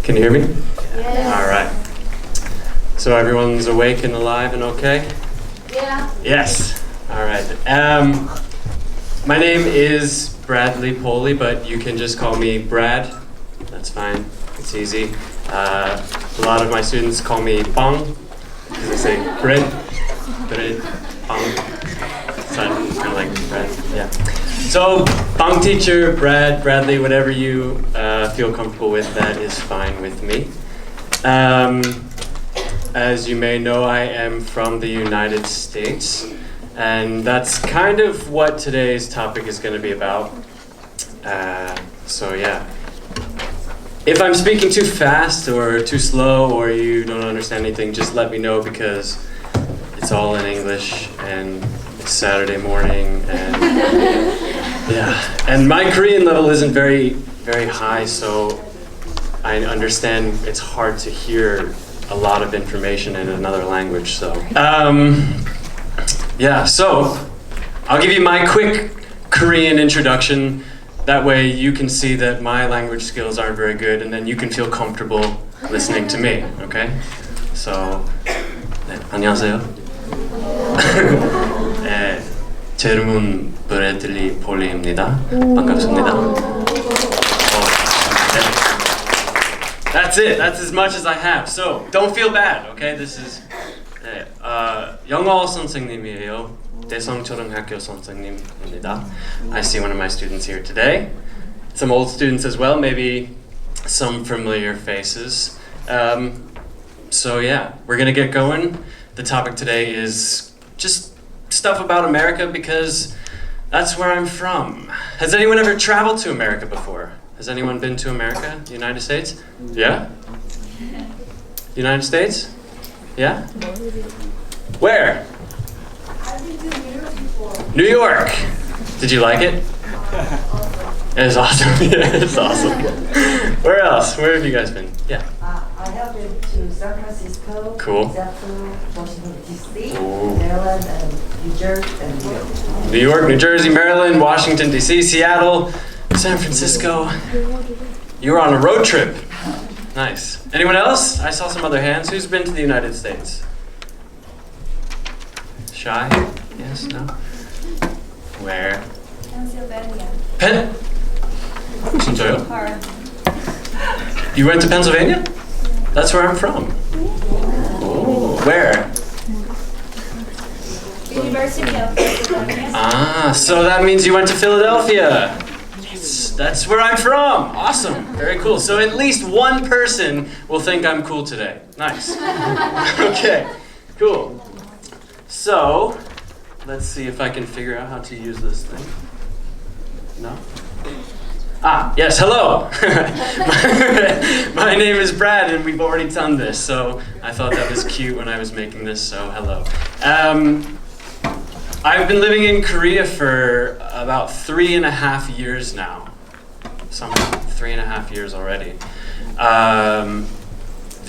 Can you hear me? Yes. All right. So everyone's awake and alive and okay? Yeah. Yes. All right. My name is Bradley Poley, but you can just call me Brad. That's fine. It's easy. A lot of my students call me Bang, because they say bread, Bang. So I'm kind of like Brad. Yeah. So Bang teacher, Brad, Bradley, whatever you feel comfortable with, that is fine with me. As you may know, I am from the United States, and that's kind of what today's topic is going to be about. So yeah. If I'm speaking too fast or too slow or you don't understand anything, just let me know, because it's all in English and it's Saturday morning, and yeah. And my Korean level isn't very high, so I understand it's hard to hear a lot of information in another language. So yeah, so I'll give you my quick Korean introduction. That way you can see that my language skills aren't very good, and then you can feel comfortable listening to me, okay? So, 네, 안녕하세요. 네, 제 이름은 브래들리 폴리입니다. 반갑습니다. 네. That's it. That's as much as I have. So, don't feel bad, okay? This is 네, 영어 선생님이에요. 대성초등학교 선생님입니다. I see one of my students here today. Some old students as well, maybe some familiar faces. So yeah, we're gonna get going. The topic today is just stuff about America, because that's where I'm from. Has anyone ever traveled to America before? Has anyone been to America, the United States? Yeah? United States? Yeah? Where? I've been to New York before. New York. Did you like it? It was awesome. Yeah, it's awesome. Where else? Where have you guys been? Yeah. I have been to San Francisco, Cool. Seattle, Washington D.C., Ooh. Maryland, and New Jersey, and New York. New York, New Jersey, Maryland, Washington, D.C., Seattle, San Francisco. You were on a road trip. Nice. Anyone else? I saw some other hands. Who's been to the United States? Shy? Yes? No? Where? Pennsylvania. 진짜요? Or You went to Pennsylvania? That's where I'm from. Oh, where? University of Pennsylvania. Ah, so that means you went to Philadelphia. Yes, that's where I'm from. Awesome. Very cool. So at least one person will think I'm cool today. Nice. Okay, cool. So, let's see if I can figure out how to use this thing. No? Ah, yes, hello. My name is Brad, and we've already done this, so I thought that was cute when I was making this, so hello. I've been living in Korea for about 3.5 years now. Something, 3.5 years already.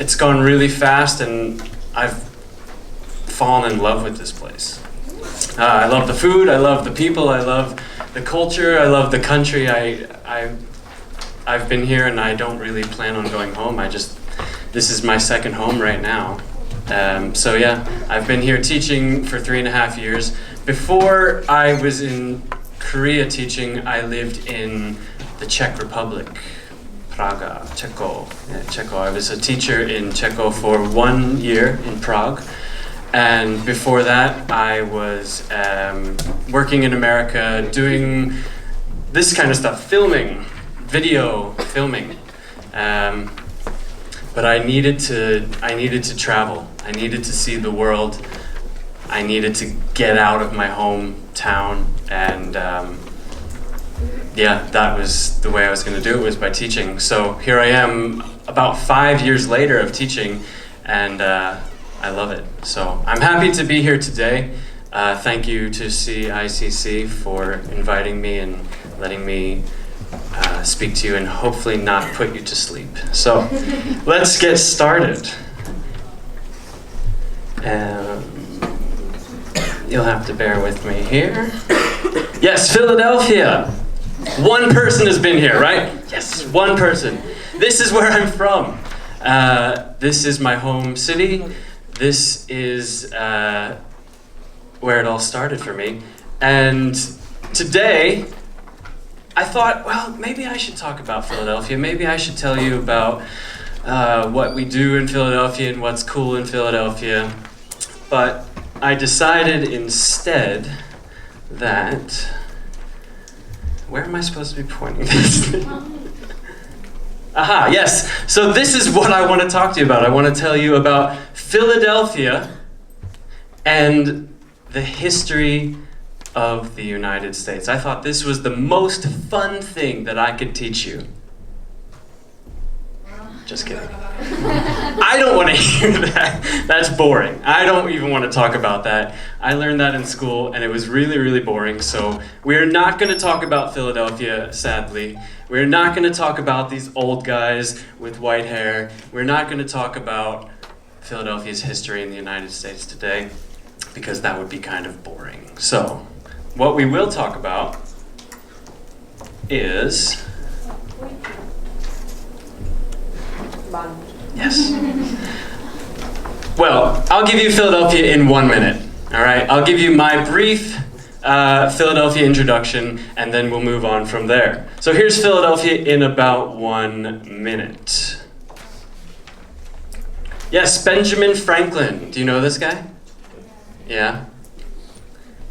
It's gone really fast, and I've fallen in love with this place. I love the food, I love the people, I love the culture, I love the country. I've been here and I don't really plan on going home. This is my second home right now. So yeah, I've been here teaching for 3.5 years. Before I was in Korea teaching, I lived in the Czech Republic, Praga, Czechia. Yeah, Czechia. I was a teacher in Czechia for 1 year in Prague. And before that, I was working in America doing this kind of stuff, filming, video filming. But I needed to travel. I needed to see the world. I needed to get out of my hometown, and yeah, that was the way I was going to do it, was by teaching. So here I am, about 5 years later of teaching, and I love it. So I'm happy to be here today. Thank you to Cicc for inviting me and letting me speak to you, and hopefully not put you to sleep. So let's get started. You'll have to bear with me here. Yes, Philadelphia. One person has been here, right? Yes, one person. This is where I'm from. This is my home city. This is where it all started for me. And today, I thought, well, maybe I should talk about Philadelphia. Maybe I should tell you about what we do in Philadelphia and what's cool in Philadelphia. But I decided instead that... Where am I supposed to be pointing this? Aha, yes. So this is what I want to talk to you about. I want to tell you about Philadelphia and the history of the United States. I thought this was the most fun thing that I could teach you. Just kidding. I don't want to hear that. That's boring. I don't even want to talk about that. I learned that in school and it was really, really boring. So we're not going to talk about Philadelphia, sadly. We're not going to talk about these old guys with white hair. We're not going to talk about Philadelphia's history in the United States today because that would be kind of boring. So what we will talk about is... Yes. Well, I'll give you Philadelphia in 1 minute. All right, I'll give you my brief Philadelphia introduction, and then we'll move on from there. So here's Philadelphia in about 1 minute. Yes, Benjamin Franklin. Do you know this guy? Yeah.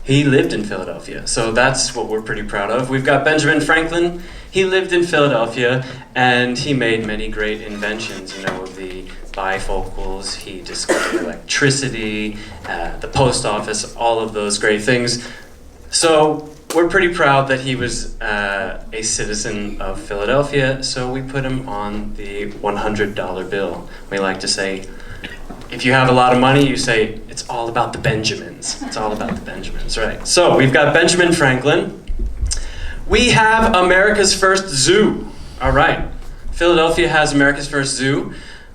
He lived in Philadelphia, so that's what we're pretty proud of. We've got Benjamin Franklin. He lived in Philadelphia, and he made many great inventions. You know, the bifocals, he discovered electricity, the post office, all of those great things. So we're pretty proud that he was a citizen of Philadelphia, so we put him on the $100 bill. We like to say, if you have a lot of money, you say, it's all about the Benjamins. It's all about the Benjamins, right? So we've got Benjamin Franklin. We have America's first zoo. All right. Philadelphia has America's first zoo.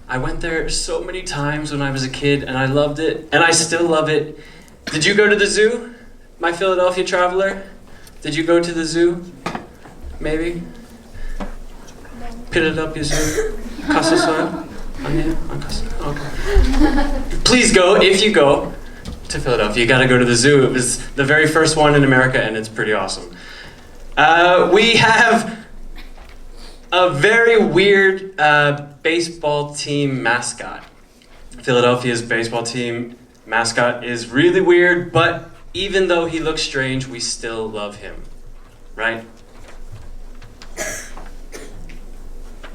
I went there so many times when I was a kid, and I loved it, and I still love it. Did you go to the zoo, my Philadelphia traveler? Did you go to the zoo? Maybe? Philadelphia Zoo? Casa Soil? Okay. Please go, if you go to Philadelphia, you gotta go to the zoo. It was the very first one in America, and it's pretty awesome. We have a very weird baseball team mascot. Philadelphia's baseball team mascot is really weird, but even though he looks strange, we still love him, right?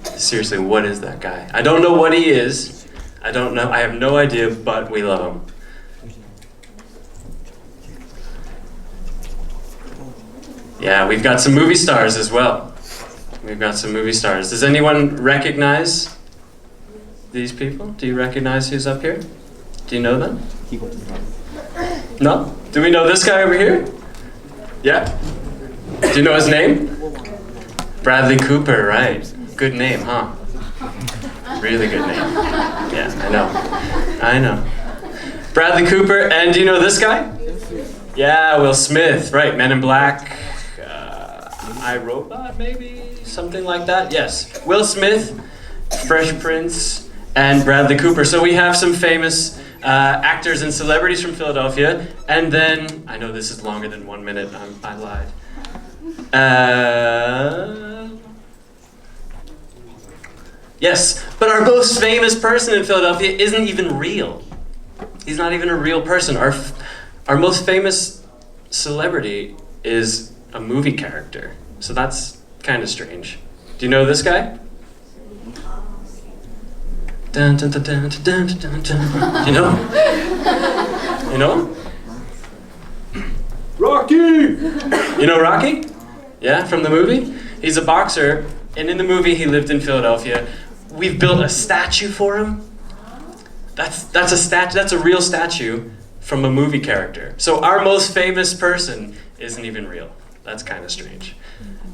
Seriously, what is that guy? I don't know what he is. I don't know. I have no idea, but we love him. Yeah, we've got some movie stars as well. We've got some movie stars. Does anyone recognize these people? Do you recognize who's up here? Do you know them? No? Do we know this guy over here? Yeah? Do you know his name? Bradley Cooper, right. Good name, huh? Really good name. Yeah, I know. Bradley Cooper, and do you know this guy? Yeah, Will Smith, right. Men in Black, iRobot, maybe? Something like that? Yes. Will Smith, Fresh Prince, and Bradley Cooper. So we have some famous actors and celebrities from Philadelphia. And then, I know this is longer than 1 minute, I lied. Yes, but our most famous person in Philadelphia isn't even real. He's not even a real person. Our most famous celebrity is a movie character. So that's kind of strange. Do you know this guy? Dun, dun, dun, dun, dun, dun, dun. You know? You know? Rocky! You know Rocky? Yeah, from the movie? He's a boxer, and in the movie he lived in Philadelphia. We've built a statue for him. That's a real statue from a movie character. So our most famous person isn't even real. That's kind of strange.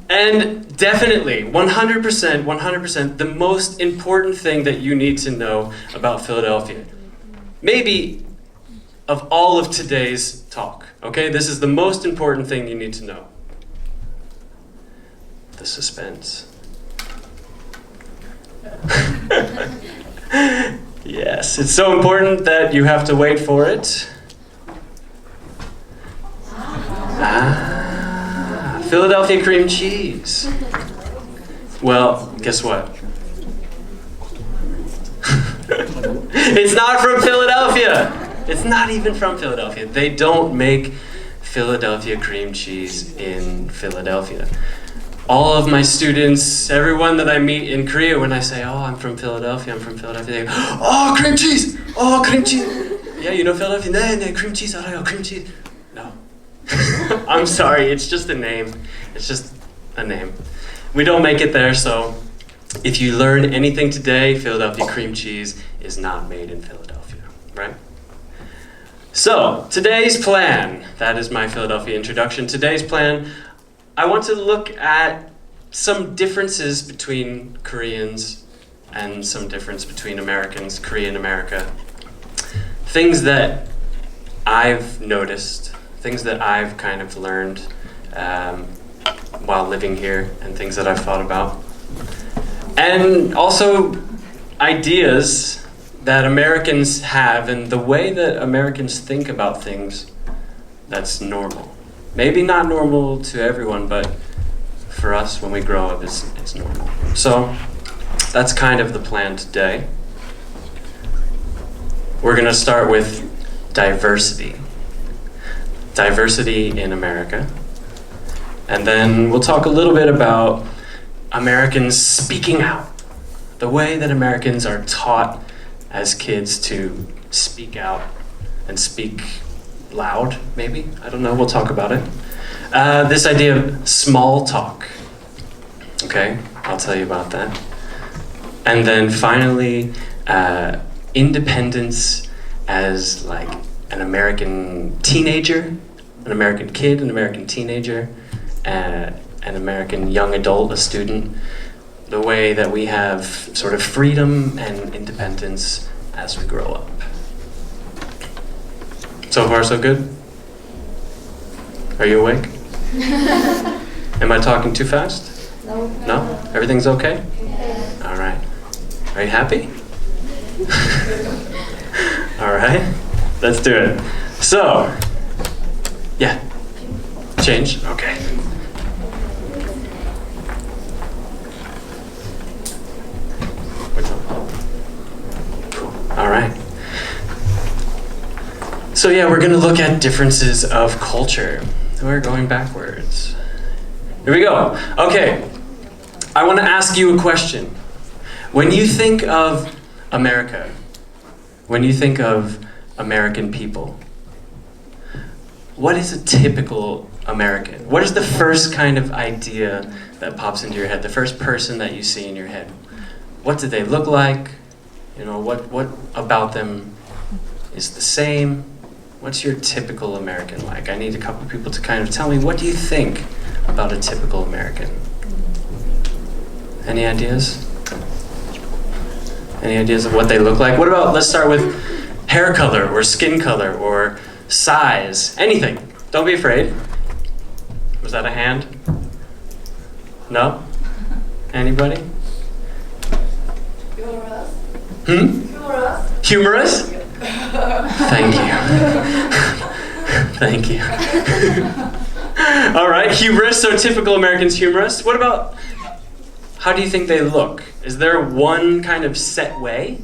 And definitely, 100%, the most important thing that you need to know about Philadelphia, maybe of all of today's talk, okay? This is the most important thing you need to know. The suspense. Yes, it's so important that you have to wait for it. Philadelphia cream cheese. Well, guess what? It's not from Philadelphia. It's not even from Philadelphia. They don't make Philadelphia cream cheese in Philadelphia. All of my students, everyone that I meet in Korea, when I say, oh, I'm from Philadelphia, they go, oh, cream cheese! Oh, cream cheese! Yeah, you know Philadelphia? 네, cream cheese 알아요, cream cheese. No. I'm sorry, it's just a name. It's just a name. We don't make it there, so if you learn anything today, Philadelphia cream cheese is not made in Philadelphia, right? So, today's plan, that is my Philadelphia introduction. Today's plan, I want to look at some differences between Koreans and some difference between Americans, Korea and America. Things that I've noticed, things that I've kind of learned while living here, and things that I've thought about. And also ideas that Americans have and the way that Americans think about things that's normal. Maybe not normal to everyone, but for us when we grow up it's normal. So that's kind of the plan today. We're going to start with diversity. Diversity in America. And then we'll talk a little bit about Americans speaking out. The way that Americans are taught as kids to speak out and speak loud, maybe? I don't know, we'll talk about it. This idea of small talk. Okay, I'll tell you about that. And then finally, independence as like an American teenager, an American kid, an American teenager, an American young adult, a student. The way that we have sort of freedom and independence as we grow up. So far, so good? Are you awake? Am I talking too fast? No. No? Everything's okay? Yes. All right. Are you happy? All right. Let's do it. So, yeah. Change? Okay. All right. So yeah, we're going to look at differences of culture. We're going backwards. Here we go. Okay. I want to ask you a question. When you think of America, when you think of American people, what is a typical American? What is the first kind of idea that pops into your head? The first person that you see in your head? What do they look like? You know, what about them is the same? What's your typical American like? I need a couple people to kind of tell me, what do you think about a typical American? Any ideas? Any ideas of what they look like? What about, let's start with hair color or skin color or size, anything. Don't be afraid. Was that a hand? No? Anybody? Humorous. Humorous? Thank you. Thank you. All right, humorous, so typical Americans humorous. What about, how do you think they look? Is there one kind of set way?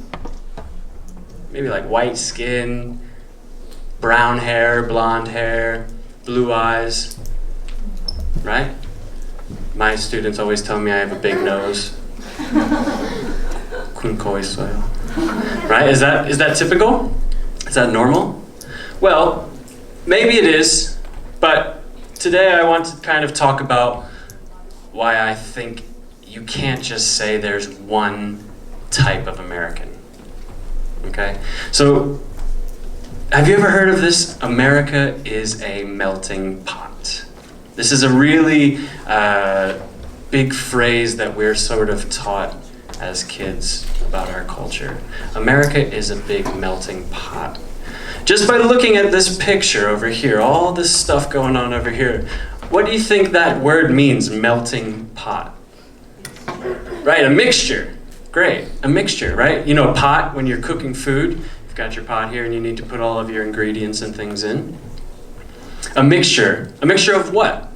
Maybe like white skin, brown hair, blonde hair, blue eyes, right? My students always tell me I have a big nose. Right? Is that typical? Is that normal? Well, maybe it is, but today I want to kind of talk about why I think you can't just say there's one type of American. Okay? So, have you ever heard of this? America is a melting pot. This is a really big phrase that we're sort of taught as kids about our culture. America is a big melting pot. Just by looking at this picture over here, all this stuff going on over here, what do you think that word means, melting pot? Right, a mixture. Great, a mixture, right? You know, a pot, when you're cooking food, you've got your pot here and you need to put all of your ingredients and things in. A mixture of what?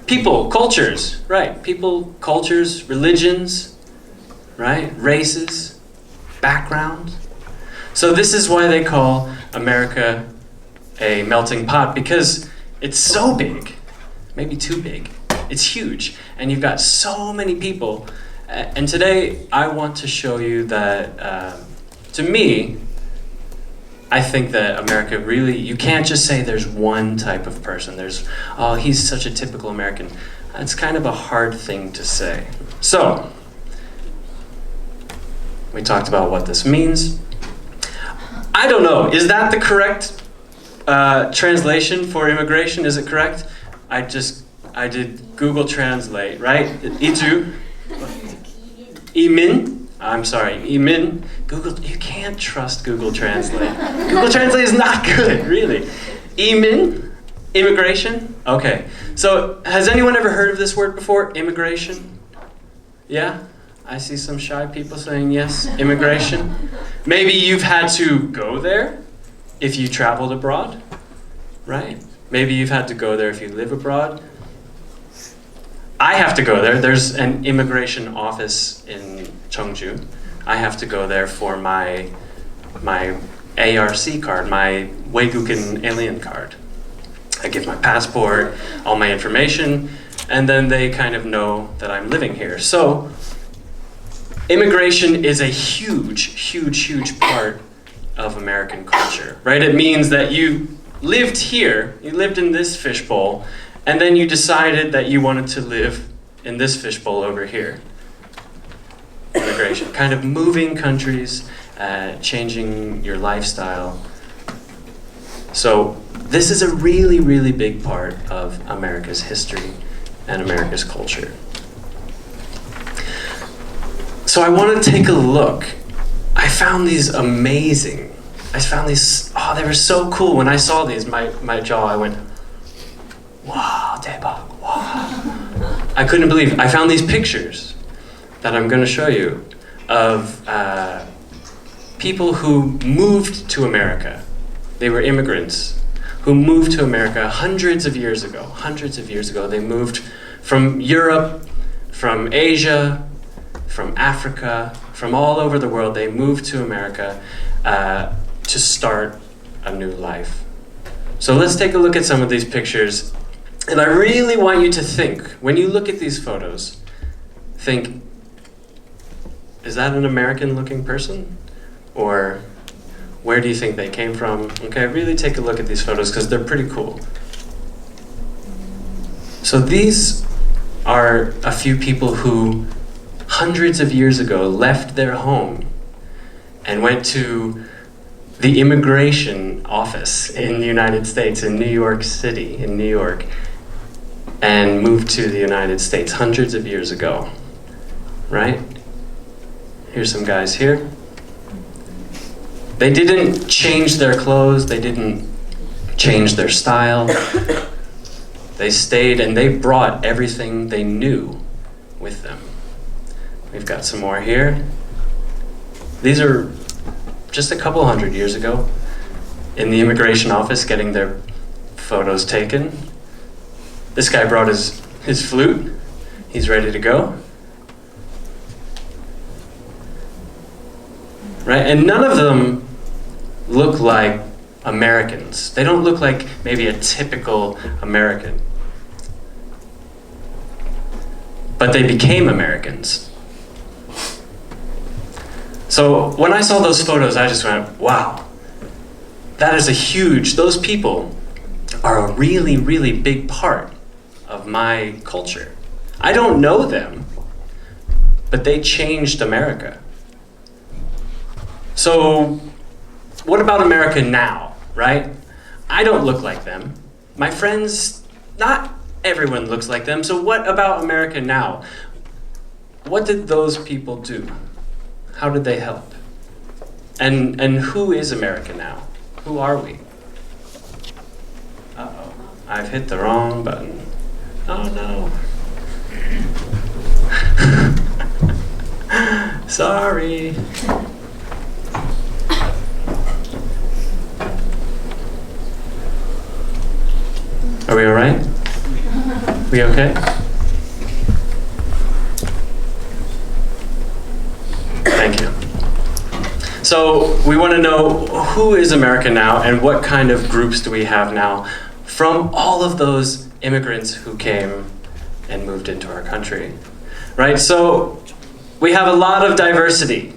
People, cultures, right? People, cultures, religions, right? Races, background. So this is why they call America a melting pot, because it's so big, maybe too big. It's huge, and you've got so many people. And today I want to show you that, to me, I think that America really, you can't just say there's one type of person. Oh, he's such a typical American. It's kind of a hard thing to say. So, we talked about what this means. I don't know, is that the correct translation for immigration? Is it correct? I did Google Translate, right? Itu, imin. I'm sorry, imin. Google, you can't trust Google Translate. Google Translate is not good, really. Imin, immigration. Okay, so has anyone ever heard of this word before? Immigration? Yeah? I see some shy people saying yes, immigration. Maybe you've had to go there if you traveled abroad, right? Maybe you've had to go there if you live abroad. I have to go there. There's an immigration office in Cheongju. I have to go there for my ARC card, my 외국인 alien card. I give my passport, all my information, and then they kind of know that I'm living here. So, immigration is a huge part of American culture, right? It means that you lived here, you lived in this fishbowl, and then you decided that you wanted to live in this fishbowl over here. Immigration, kind of moving countries, changing your lifestyle. So this is a really big part of America's history and America's culture. So I want to take a look. I found these amazing. They were so cool. When I saw these, my jaw, I went, wow, 대박, wow. I couldn't believe it. I found these pictures that I'm going to show you of people who moved to America. They were immigrants who moved to America hundreds of years ago. They moved from Europe, from Asia, from Africa, from all over the world. They moved to America to start a new life. So let's take a look at some of these pictures. And I really want you to think, when you look at these photos, think, is that an American-looking person? Or where do you think they came from? Okay, really take a look at these photos because they're pretty cool. So these are a few people who hundreds of years ago left their home and went to the immigration office in the United States, in New York City, in New York, and moved to the United States hundreds of years ago, right? Here's some guys here. They didn't change their clothes, they didn't change their style. They stayed and they brought everything they knew with them. We've got some more here. These are just a couple hundred years ago in the immigration office getting their photos taken. This guy brought his flute. He's ready to go. Right? And none of them look like Americans. They don't look like maybe a typical American. But they became Americans. So when I saw those photos, I just went, wow, that is those people are a really big part of my culture. I don't know them, but they changed America. So what about America now, right? I don't look like them. My friends, not everyone looks like them. So what about America now? What did those people do? How did they help? And who is America now? Who are we? Uh-oh, I've hit the wrong button. Oh no. Sorry. Are we all right? We okay? Thank you. So we want to know who is America now and what kind of groups do we have now from all of those immigrants who came and moved into our country, right? So we have a lot of diversity.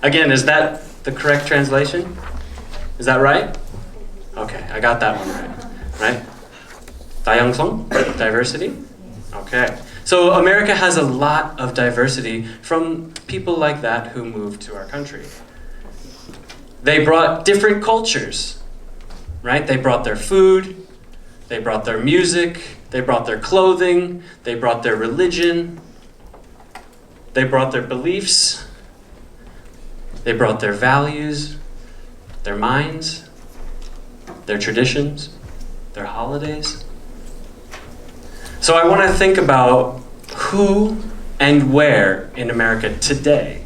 Again, is that the correct translation? Is that right? Okay, I got that one right? 다양성, diversity? Okay. So America has a lot of diversity from people like that who moved to our country. They brought different cultures, right? They brought their food, they brought their music, they brought their clothing, they brought their religion, they brought their beliefs, they brought their values, their minds, their traditions, their holidays. So I want to think about who and where in America today,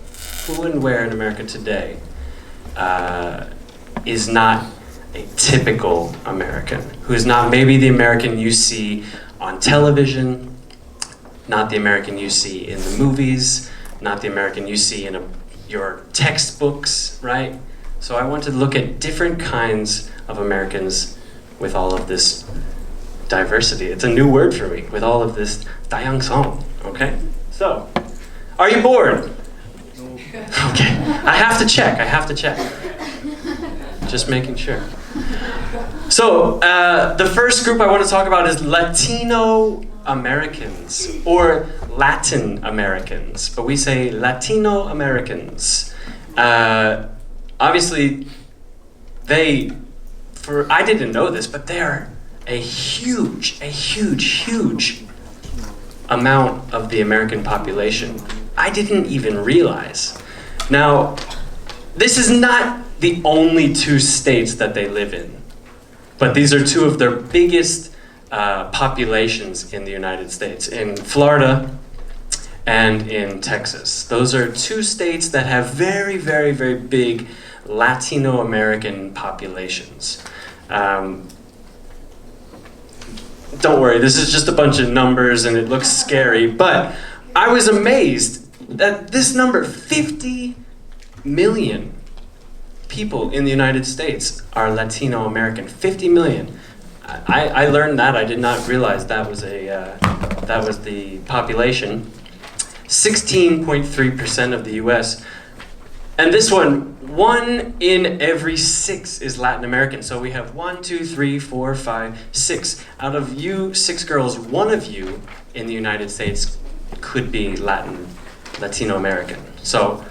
is not a typical American, who is not maybe the American you see on television, not the American you see in the movies, not the American you see in your textbooks, right? So I want to look at different kinds of Americans with all of this diversity. It's a new word for me, with all of this 다양성, okay? So, are you bored? Okay, I have to check. Just making sure. So, the first group I want to talk about is Latino Americans, or Latin Americans, but we say Latino Americans. Obviously, I didn't know this, but they are a huge amount of the American population. I didn't even realize. Now, this is not the only two states that they live in, but these are two of their biggest populations in the United States, in Florida and in Texas. Those are two states that have very, very, very big Latino American populations. Don't worry, this is just a bunch of numbers and it looks scary, but I was amazed that this number, 50 million people in the United States are Latino American. 50 million. I learned that. I did not realize that was the population. 16.3% of the U.S. And this one in every 6 is Latin American. So we have 1, 2, 3, 4, 5, 6. Out of you 6 girls, one of you in the United States could be Latino American. So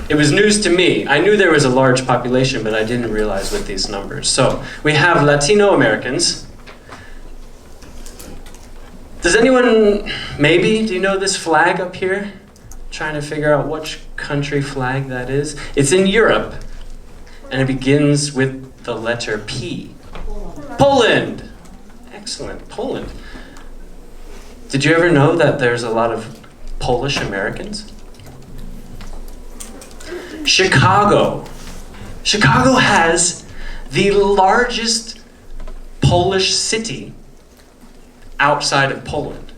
it was news to me. I knew there was a large population, but I didn't realize with these numbers. So we have Latino Americans. Does anyone, do you know this flag up here? Trying to figure out which country flag that is. It's in Europe, and it begins with the letter P. Poland! Excellent, Poland. Did you ever know that there's a lot of Polish Americans? Chicago. Chicago has the largest Polish city outside of Poland.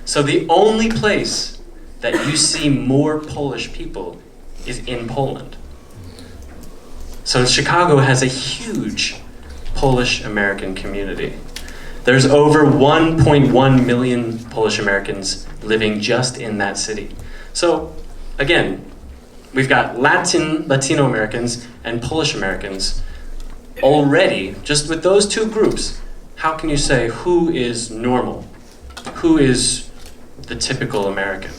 So the only place that you see more Polish people is in Poland. So Chicago has a huge Polish American community. There's over 1.1 million Polish Americans living just in that city. So again, we've got Latino Americans and Polish Americans already. Just with those two groups, how can you say who is normal? Who is the typical American?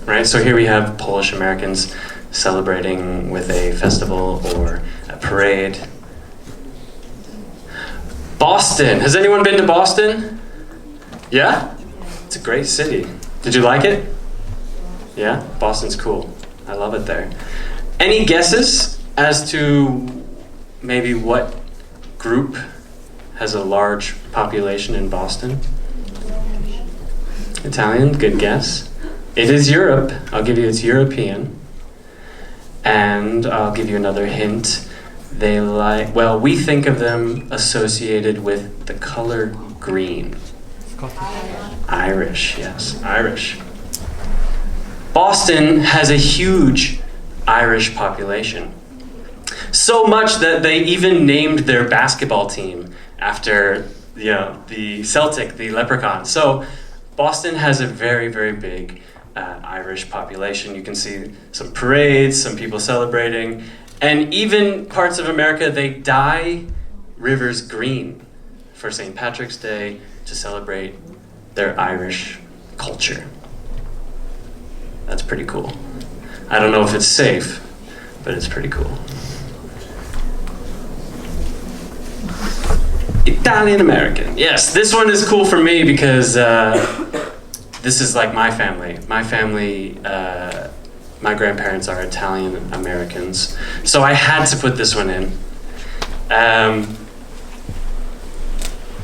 Right, so here we have Polish Americans celebrating with a festival or a parade. Boston, has anyone been to Boston? Yeah? It's a great city. Did you like it? Yeah, Boston's cool. I love it there. Any guesses as to maybe what group has a large population in Boston? Italian, good guess. It is Europe. I'll give you it's European. And I'll give you another hint. They like, well, we think of them associated with the color green. Irish, yes, Irish. Boston has a huge Irish population. So much that they even named their basketball team after, the Celtic, the Leprechaun. So Boston has a very, very big Irish population. You can see some parades, some people celebrating, and even parts of America, they dye rivers green for St. Patrick's Day to celebrate their Irish culture. That's pretty cool. I don't know if it's safe, but it's pretty cool. Italian American. Yes, this one is cool for me because this is like my family. My family, my grandparents are Italian Americans, so I had to put this one in.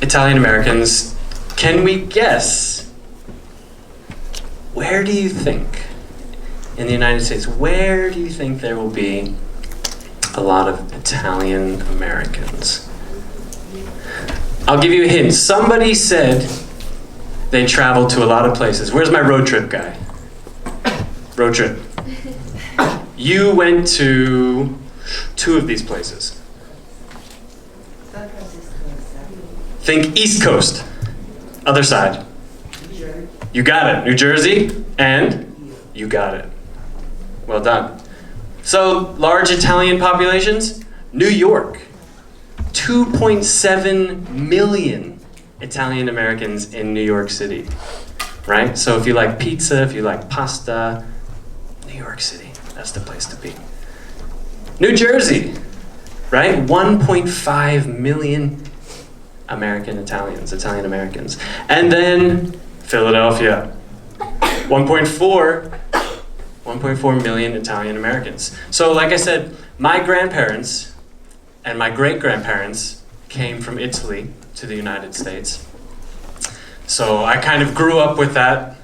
Italian Americans, can we guess, where do you think, in the United States, where do you think there will be a lot of Italian Americans? I'll give you a hint. Somebody said they traveled to a lot of places. Where's my road trip guy? Road trip. You went to 2 of these places. San Francisco. Think East Coast. Other side. New Jersey. You got it. New Jersey, and you got it. Well done. So, large Italian populations? New York. 2.7 million Italian Americans in New York City, right? So if you like pizza, if you like pasta, New York City, that's the place to be. New Jersey, right? 1.5 million Italian Americans. And then Philadelphia, 1.4 million Italian Americans. So like I said, my grandparents and my great-grandparents came from Italy to the United States. So I kind of grew up with that.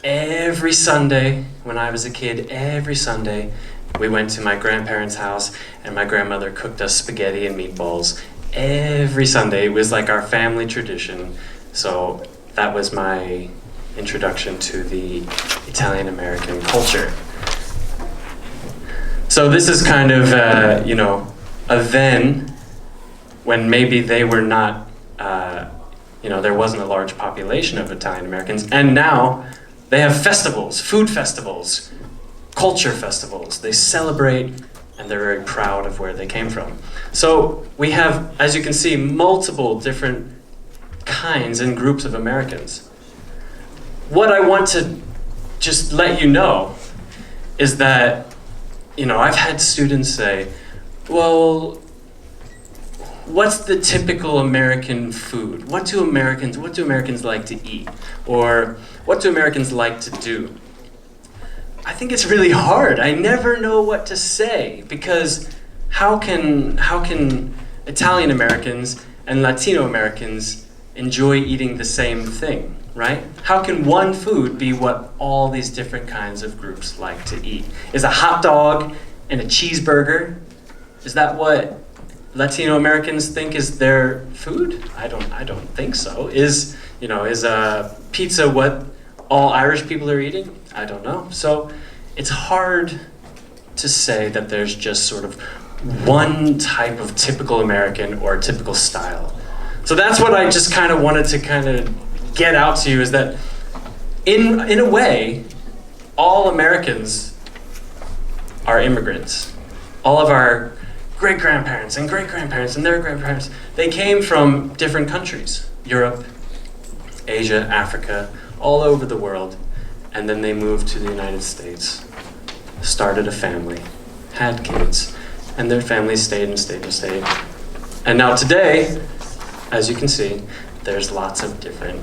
Every Sunday, when I was a kid, every Sunday, we went to my grandparents' house and my grandmother cooked us spaghetti and meatballs. Every Sunday, it was like our family tradition. So that was my introduction to the Italian-American culture. So this is kind of, a then, when maybe they were not, there wasn't a large population of Italian Americans, and now they have festivals, food festivals, culture festivals. They celebrate, and they're very proud of where they came from. So we have, as you can see, multiple different kinds and groups of Americans. What I want to just let you know is that, I've had students say, well, what's the typical American food? What do Americans like to eat? Or what do Americans like to do? I think it's really hard. I never know what to say, because how can Italian Americans and Latino Americans enjoy eating the same thing, right? How can one food be what all these different kinds of groups like to eat? Is a hot dog and a cheeseburger, is that what Latino Americans think is their food? I don't think so. Is pizza what all Irish people are eating? I don't know. So it's hard to say that there's just sort of one type of typical American or typical style. So that's what I just kind of wanted to kind of get out to you, is that in a way, all Americans are immigrants. All of our great-grandparents and great-grandparents and their grandparents, they came from different countries. Europe, Asia, Africa, all over the world. And then they moved to the United States, started a family, had kids, and their families stayed and stayed and stayed. And now today, as you can see, there's lots of different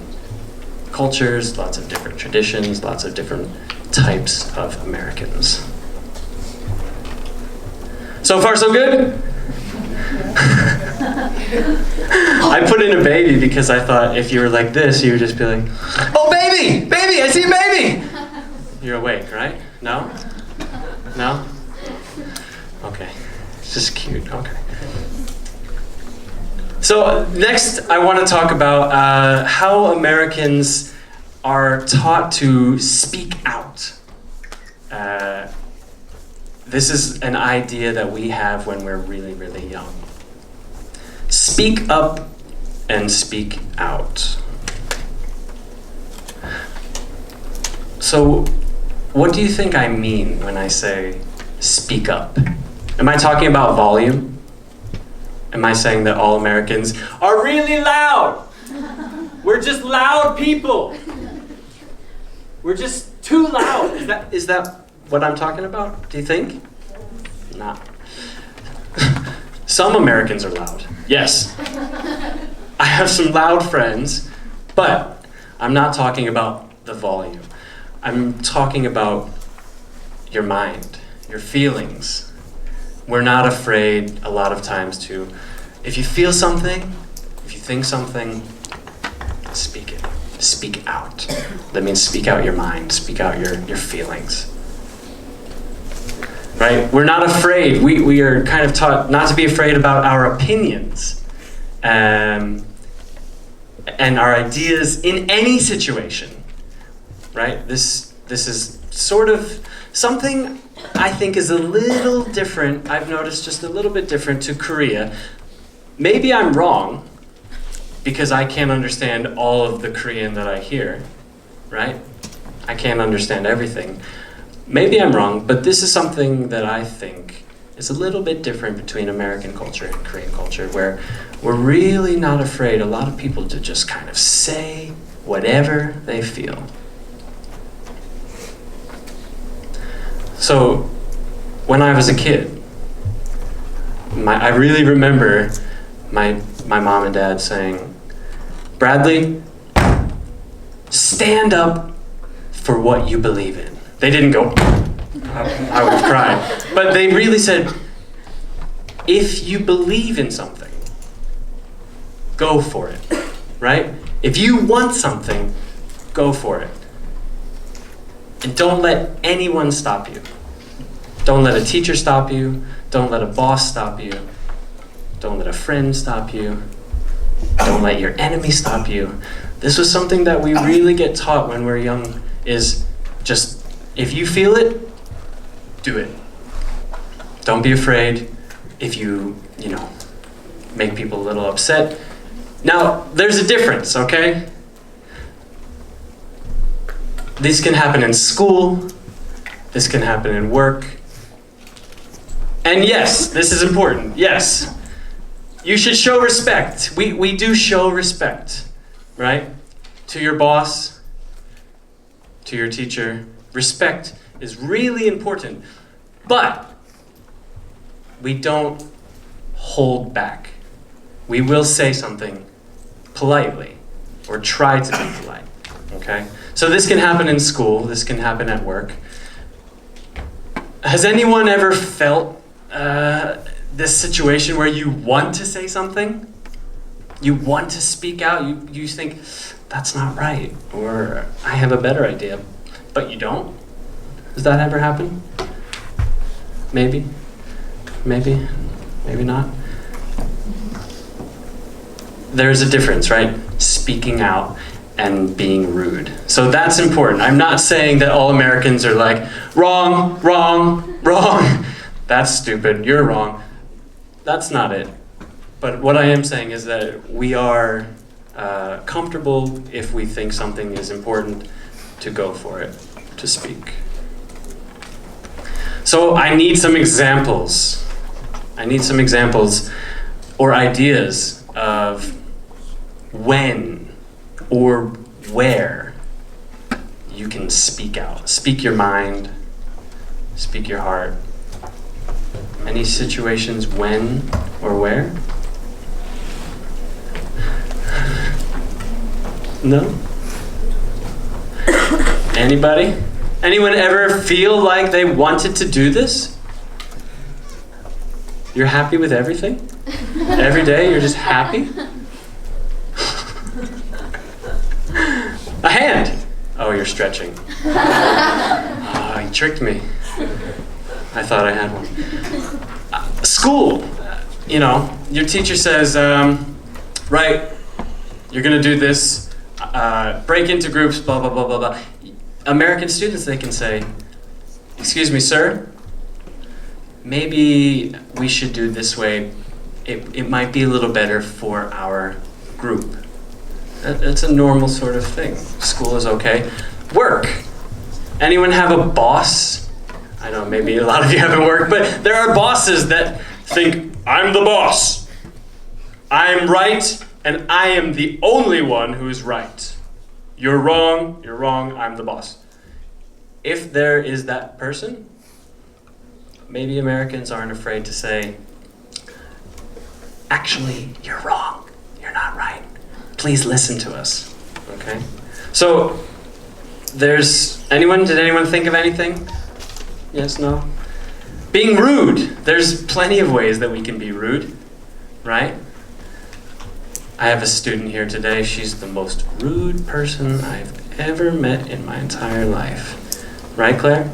cultures, lots of different traditions, lots of different types of Americans. So far, so good? I put in a baby because I thought if you were like this, you would just be like, oh, baby, baby, I see a baby. You're awake, right? No? No? Okay. It's just cute. Okay. So next I want to talk about how Americans are taught to speak out. This is an idea that we have when we're really, really young. Speak up and speak out. So, what do you think I mean when I say speak up? Am I talking about volume? Am I saying that all Americans are really loud? We're just loud people. We're just too loud. Is that what I'm talking about? Do you think? Nah. Some Americans are loud. Yes. I have some loud friends, but I'm not talking about the volume. I'm talking about your mind, your feelings. We're not afraid a lot of times to, if you feel something, if you think something, speak it. Speak out. That means speak out your mind, speak out your feelings. Right? We're not afraid. We are kind of taught not to be afraid about our opinions and our ideas in any situation. Right? This is sort of something I think is a little different. I've noticed just a little bit different to Korea. Maybe I'm wrong because I can't understand all of the Korean that I hear, right? I can't understand everything. Maybe I'm wrong, but this is something that I think is a little bit different between American culture and Korean culture, where we're really not afraid, a lot of people, to just kind of say whatever they feel. So, when I was a kid, I really remember my mom and dad saying, "Bradley, stand up for what you believe in." They didn't go, I would have cried. But they really said, if you believe in something, go for it, right? If you want something, go for it. And don't let anyone stop you. Don't let a teacher stop you. Don't let a boss stop you. Don't let a friend stop you. Don't let your enemy stop you. This was something that we really get taught when we're young, is just, if you feel it, do it. Don't be afraid if you make people a little upset. Now, there's a difference, okay? This can happen in school. This can happen in work. And yes, this is important. Yes, you should show respect. We do show respect, right? To your boss, to your teacher. Respect is really important, but we don't hold back. We will say something politely, or try to be polite, okay? So this can happen in school, this can happen at work. Has anyone ever felt this situation where you want to say something? You want to speak out, you think, that's not right, or I have a better idea, but you don't? Does that ever happen? Maybe, maybe not. There's a difference, right? Speaking out and being rude. So that's important. I'm not saying that all Americans are like, wrong, wrong, wrong. That's stupid, you're wrong. That's not it. But what I am saying is that we are comfortable, if we think something is important, to go for it, to speak. So I need some examples. I need some examples or ideas of when or where you can speak out. Speak your mind, speak your heart. Any situations when or where? No? Anybody? Anyone ever feel like they wanted to do this? You're happy with everything? Every day you're just happy? A hand. Oh, you're stretching. Oh, you tricked me. I thought I had one. School. You know, your teacher says, right, you're going to do this, break into groups, blah, blah, blah, blah, blah. American students, they can say, excuse me, sir, maybe we should do this way. It might be a little better for our group. It's a normal sort of thing. School is okay. Work. Anyone have a boss? I know maybe a lot of you haven't worked, but there are bosses that think, I'm the boss. I'm right, and I am the only one who is right. You're wrong, I'm the boss. If there is that person, maybe Americans aren't afraid to say, actually, you're wrong. You're not right. Please listen to us. Okay? So, did anyone think of anything? Yes, no? Being rude. There's plenty of ways that we can be rude, right? I have a student here today. She's the most rude person I've ever met in my entire life. Right, Claire?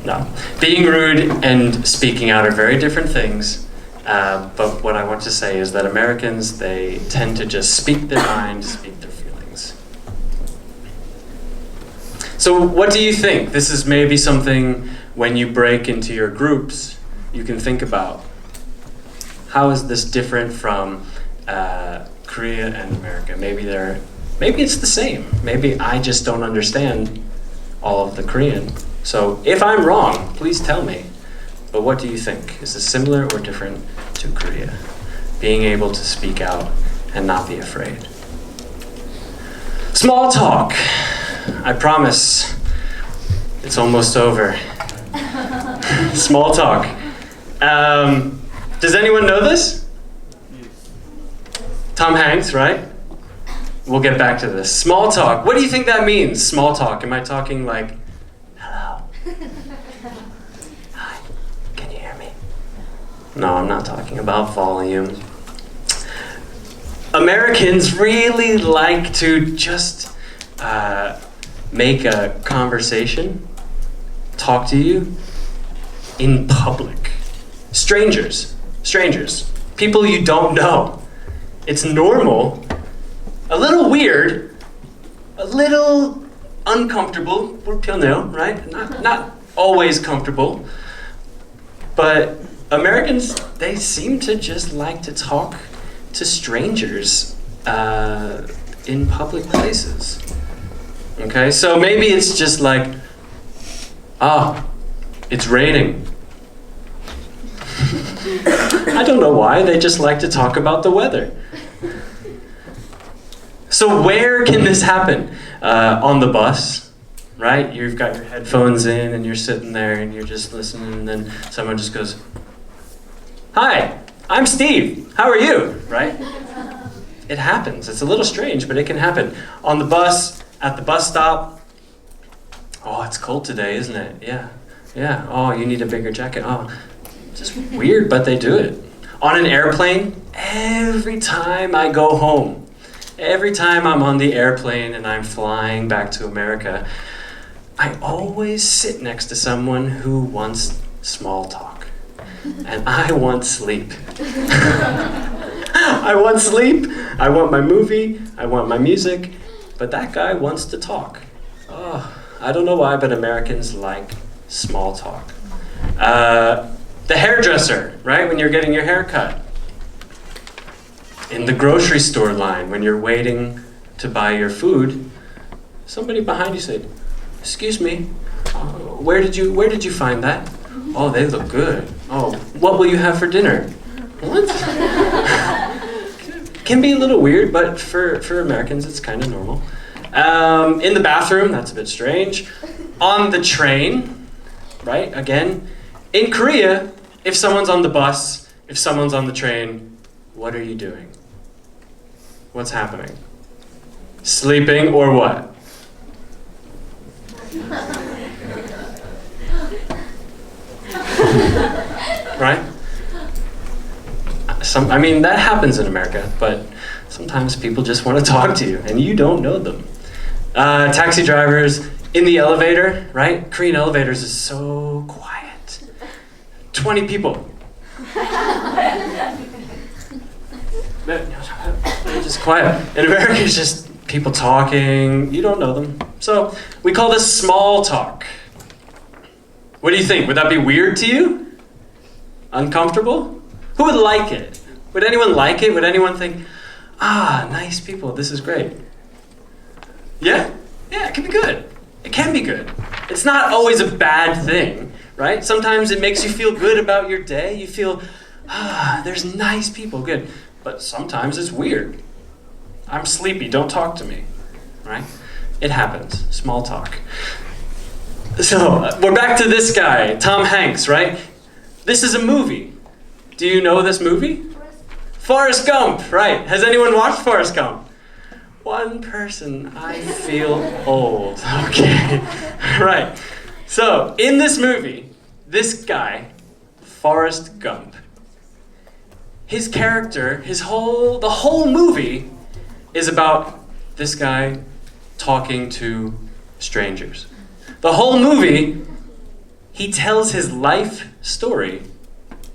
No. Being rude and speaking out are very different things. But what I want to say is that Americans, they tend to just speak their mind, speak their feelings. So what do you think? This is maybe something when you break into your groups, you can think about. How is this different from Korea and America? Maybe it's the same. Maybe I just don't understand all of the Korean. So if I'm wrong, please tell me. But what do you think? Is this similar or different to Korea? Being able to speak out and not be afraid. Small talk. I promise it's almost over. Small talk. Does anyone know this? Tom Hanks, right? We'll get back to this. Small talk. What do you think that means, small talk? Am I talking like, hello? Hi, can you hear me? No, I'm not talking about volume. Americans really like to just make a conversation, talk to you in public. Strangers, people you don't know. It's normal, a little weird, a little uncomfortable, right? Not always comfortable, but Americans, they seem to just like to talk to strangers in public places. Okay, so maybe it's just like, it's raining. I don't know why, they just like to talk about the weather. So where can this happen? On the bus, right? You've got your headphones in and you're sitting there and you're just listening, and then someone just goes, hi, I'm Steve, how are you? Right? It happens. It's a little strange, but it can happen. On the bus, at the bus stop. Oh, it's cold today, isn't it? Yeah. Oh, you need a bigger jacket. Oh, just weird, but they do it. On an airplane, every time I go home, every time I'm on the airplane and I'm flying back to America, I always sit next to someone who wants small talk. And I want sleep. I want sleep, I want my movie, I want my music, but that guy wants to talk. Oh, I don't know why, but Americans like small talk. The hairdresser, right? When you're getting your hair cut. In the grocery store line, when you're waiting to buy your food, somebody behind you said, excuse me, where did you find that? Oh, they look good. Oh, what will you have for dinner? What? Can be a little weird, but for Americans, it's kind of normal. In the bathroom, that's a bit strange. On the train, right? Again, in Korea, if someone's on the bus, if someone's on the train, what are you doing? What's happening? Sleeping or what? Right? That happens in America, but sometimes people just want to talk to you and you don't know them. Taxi drivers in the elevator, right? Korean elevators is so quiet. 20 people. They're just quiet. In America, it's just people talking. You don't know them. So we call this small talk. What do you think? Would that be weird to you? Uncomfortable? Who would like it? Would anyone like it? Would anyone think, nice people, this is great? Yeah? Yeah, it can be good. It can be good. It's not always a bad thing, right? Sometimes it makes you feel good about your day. You feel, there's nice people, good. But sometimes it's weird. I'm sleepy, don't talk to me, right? It happens, small talk. So, we're back to this guy, Tom Hanks, right? This is a movie. Do you know this movie? Forrest Gump, right. Has anyone watched Forrest Gump? One person, I feel old. Okay, right. So, in this movie, this guy, Forrest Gump, his character, the whole movie is about this guy talking to strangers. The whole movie, he tells his life story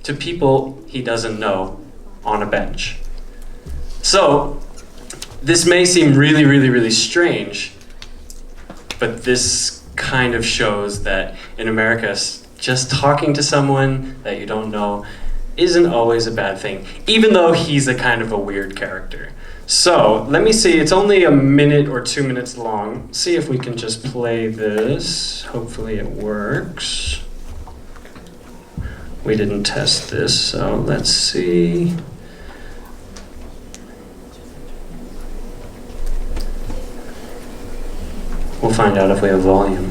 to people he doesn't know on a bench. So, this may seem really, really, really strange, but this kind of shows that in America, just talking to someone that you don't know isn't always a bad thing, even though he's a kind of a weird character. So, let me see, it's only a minute or 2 minutes long. See if we can just play this. Hopefully it works. We didn't test this, so let's see. We'll find out if we have volume.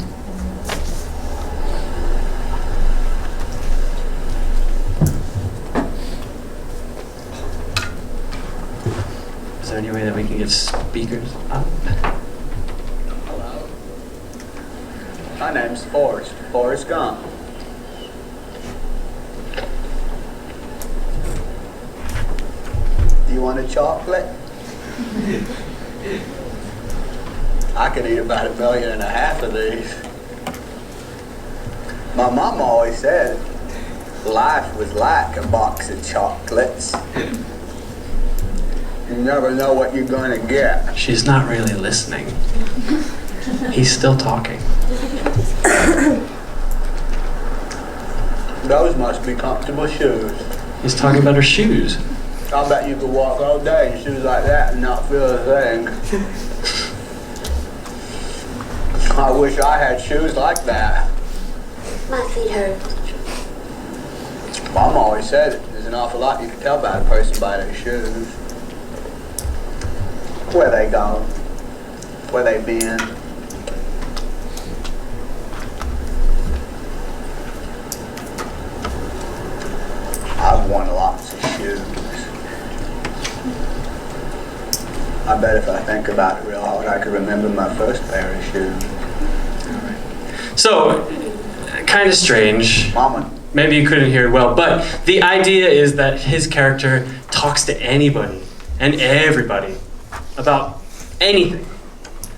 Is there any way that we can get speakers up? Hello. My name's Forrest Gump. Do you want a chocolate? I could eat about 1.5 million of these. My mom always said life was like a box of chocolates. You never know what you're going to get. She's not really listening. He's still talking. Those must be comfortable shoes. He's talking about her shoes. I bet you could walk all day in shoes like that and not feel a thing. I wish I had shoes like that. My feet hurt. Mom always said there's an awful lot you can tell about a person by their shoes. Where they go, where they been. I've worn lots of shoes. I bet if I think about it real hard, I could remember my first pair of shoes. So, kind of strange. Mama. Maybe you couldn't hear it well, but the idea is that his character talks to anybody and everybody about anything.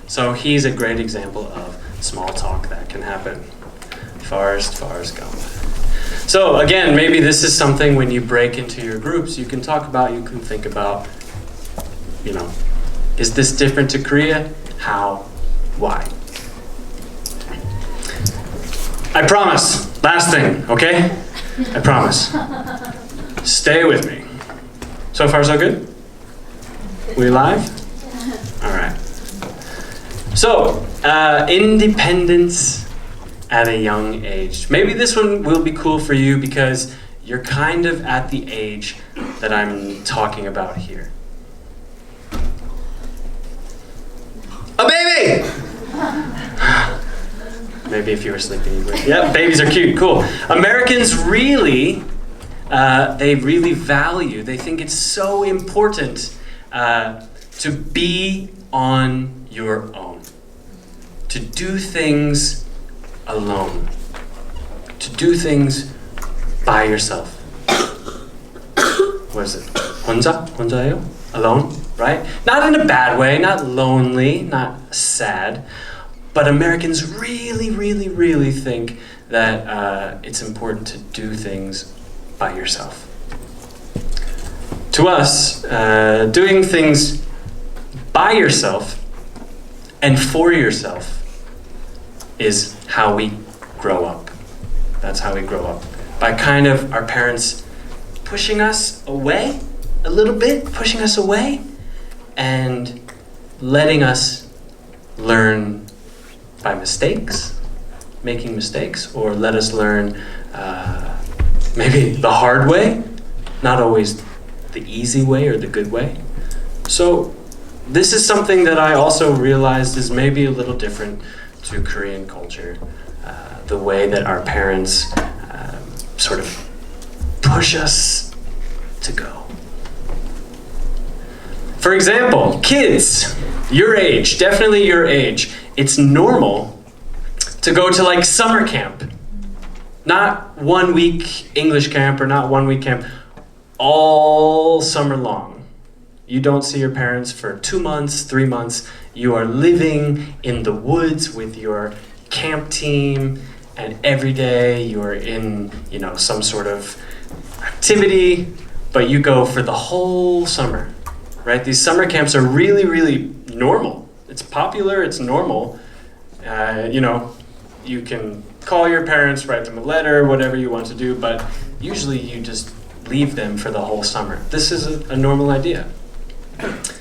So he's a great example of small talk that can happen. Forrest Gump. So again, maybe this is something when you break into your groups, you can talk about, you can think about, is this different to Korea? How? Why? I promise, last thing, okay? I promise. Stay with me. So far, so good? We live? All right. So, independence at a young age. Maybe this one will be cool for you because you're kind of at the age that I'm talking about here. A baby! Maybe if you were sleeping, you would. Yeah, babies are cute, cool. Americans really, they really value, they think it's so important to be on your own. To do things alone. To do things by yourself. What is it? 혼자예요? alone, right? Not in a bad way, not lonely, not sad, but Americans really, really, really think that it's important to do things by yourself. To us, doing things by yourself and for yourself is how we grow up. That's how we grow up. By kind of our parents pushing us away a little bit, pushing us away, and letting us learn by mistakes, making mistakes, or let us learn maybe the hard way, not always the easy way or the good way. So this is something that I also realized is maybe a little different to Korean culture, the way that our parents sort of push us to go. For example, kids, your age, definitely your age, it's normal to go to like summer camp. Not 1 week English camp or not 1 week camp, all summer long. You don't see your parents for 2 months, 3 months. You are living in the woods with your camp team, and every day you're in, some sort of activity, but you go for the whole summer, right? These summer camps are really, really normal. It's popular, it's normal. You can call your parents, write them a letter, whatever you want to do, but usually you just leave them for the whole summer. This is a normal idea.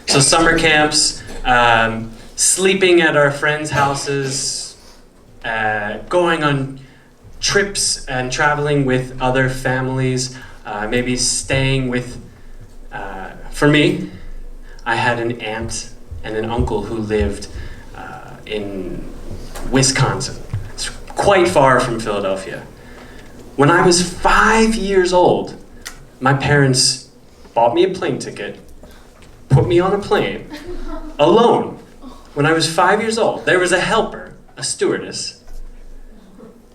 So summer camps, sleeping at our friends' houses, going on trips and traveling with other families, maybe staying with, for me, I had an aunt and an uncle who lived in Wisconsin. It's quite far from Philadelphia. When I was 5 years old, my parents bought me a plane ticket, put me on a plane, alone. When I was 5 years old, there was a helper, a stewardess,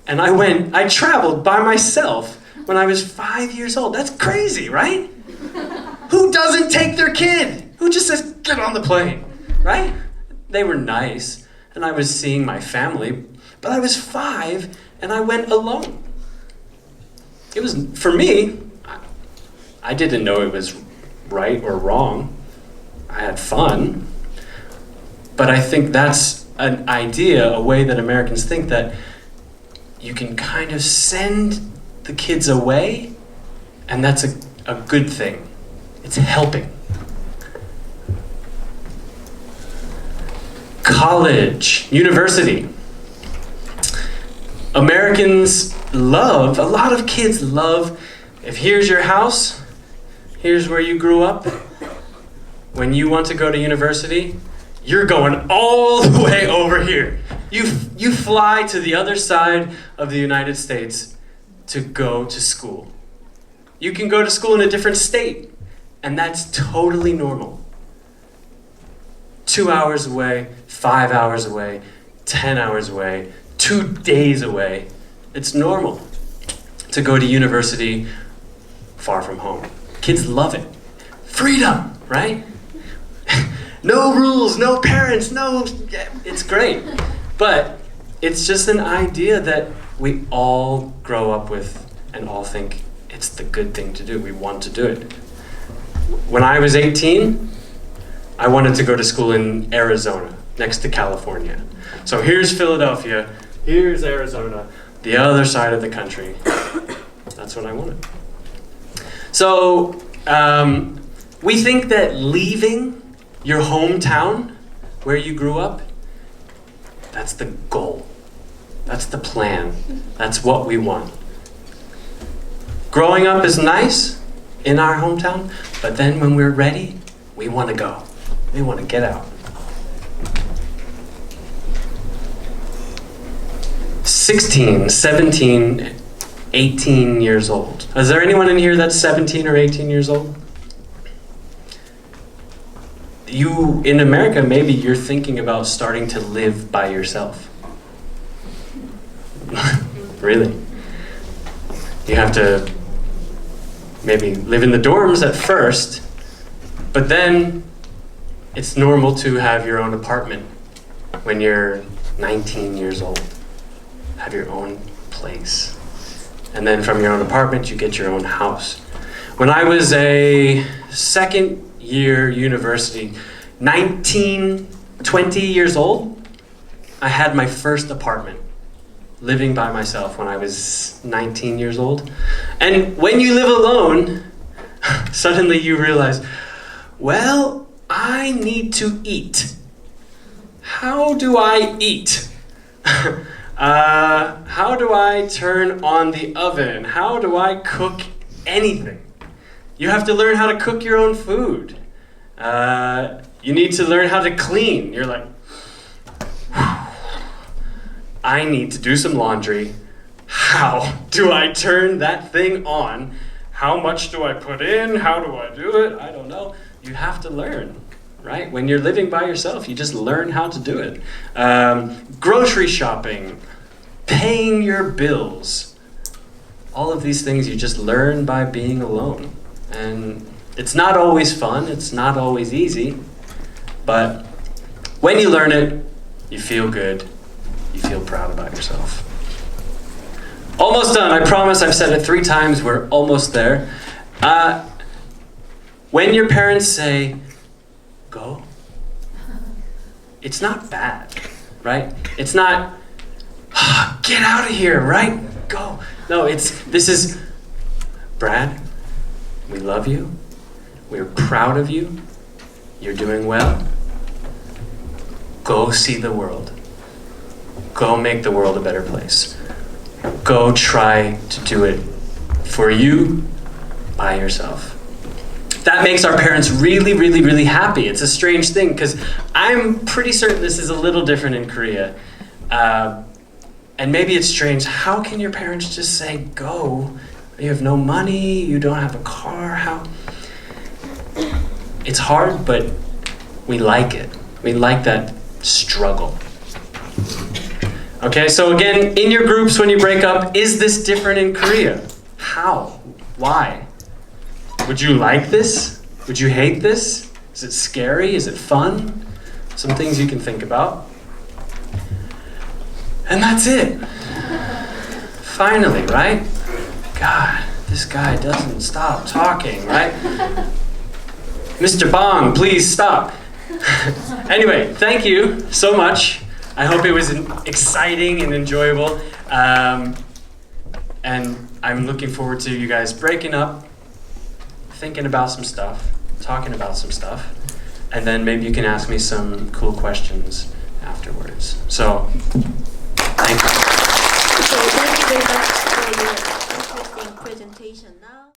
and I traveled by myself when I was 5 years old. That's crazy, right? Who doesn't take their kid? Who just says, get on the plane, right? They were nice, and I was seeing my family, but I was 5, and I went alone. It was, for me, I didn't know it was right or wrong. I had fun. But I think that's an idea, a way that Americans think that you can kind of send the kids away, and that's a good thing. It's helping. College, university. Americans love, a lot of kids love, if here's your house, here's where you grew up. When you want to go to university, you're going all the way over here. You fly to the other side of the United States to go to school. You can go to school in a different state, and that's totally normal. 2 hours away, 5 hours away, 10 hours away, 2 days away. It's normal to go to university far from home. Kids love it. Freedom, right? No rules, no parents, it's great. But it's just an idea that we all grow up with and all think it's the good thing to do. We want to do it. When I was 18, I wanted to go to school in Arizona, next to California. So here's Philadelphia, here's Arizona, the other side of the country. That's what I wanted. So we think that leaving your hometown, where you grew up, that's the goal. That's the plan. That's what we want. Growing up is nice in our hometown, but then when we're ready, we want to go. We want to get out. 16, 17, 18 years old. Is there anyone in here that's 17 or 18 years old? You, in America, maybe you're thinking about starting to live by yourself. Really? You have to maybe live in the dorms at first, But then it's normal to have your own apartment when you're 19 years old. Have your own place. And then from your own apartment, you get your own house. When I was a second year university, 20 years old, I had my first apartment, living by myself when I was 19 years old. And when you live alone, suddenly you realize, well, I need to eat. How do I eat? How do I turn on the oven? How do I cook anything? You have to learn how to cook your own food. You need to learn how to clean. You're like, I need to do some laundry. How do I turn that thing on? How much do I put in? How do I do it? I don't know. You have to learn, right? When you're living by yourself, you just learn how to do it. Grocery shopping, paying your bills. All of these things you just learn by being alone. And it's not always fun, it's not always easy, but when you learn it, you feel good, you feel proud about yourself. Almost done, I promise. I've said it 3 times, we're almost there. When your parents say, go, it's not bad, right? It's not, get out of here, right? Go. No, this is, Brad, we love you. We're proud of you. You're doing well. Go see the world. Go make the world a better place. Go try to do it for you, by yourself. That makes our parents really, really, really happy. It's a strange thing because I'm pretty certain this is a little different in Korea. And maybe it's strange. How can your parents just say, go? You have no money, you don't have a car, how? It's hard, but we like it. We like that struggle. Okay, so again, in your groups when you break up, is this different in Korea? How? Why? Would you like this? Would you hate this? Is it scary? Is it fun? Some things you can think about. And that's it. Finally, right? God, this guy doesn't stop talking, right? Mr. Bong, please stop. Anyway, thank you so much. I hope it was exciting and enjoyable. And I'm looking forward to you guys breaking up, thinking about some stuff, talking about some stuff, and then maybe you can ask me some cool questions afterwards. So, thank you. Okay, thank you very much for your interesting presentation. Now.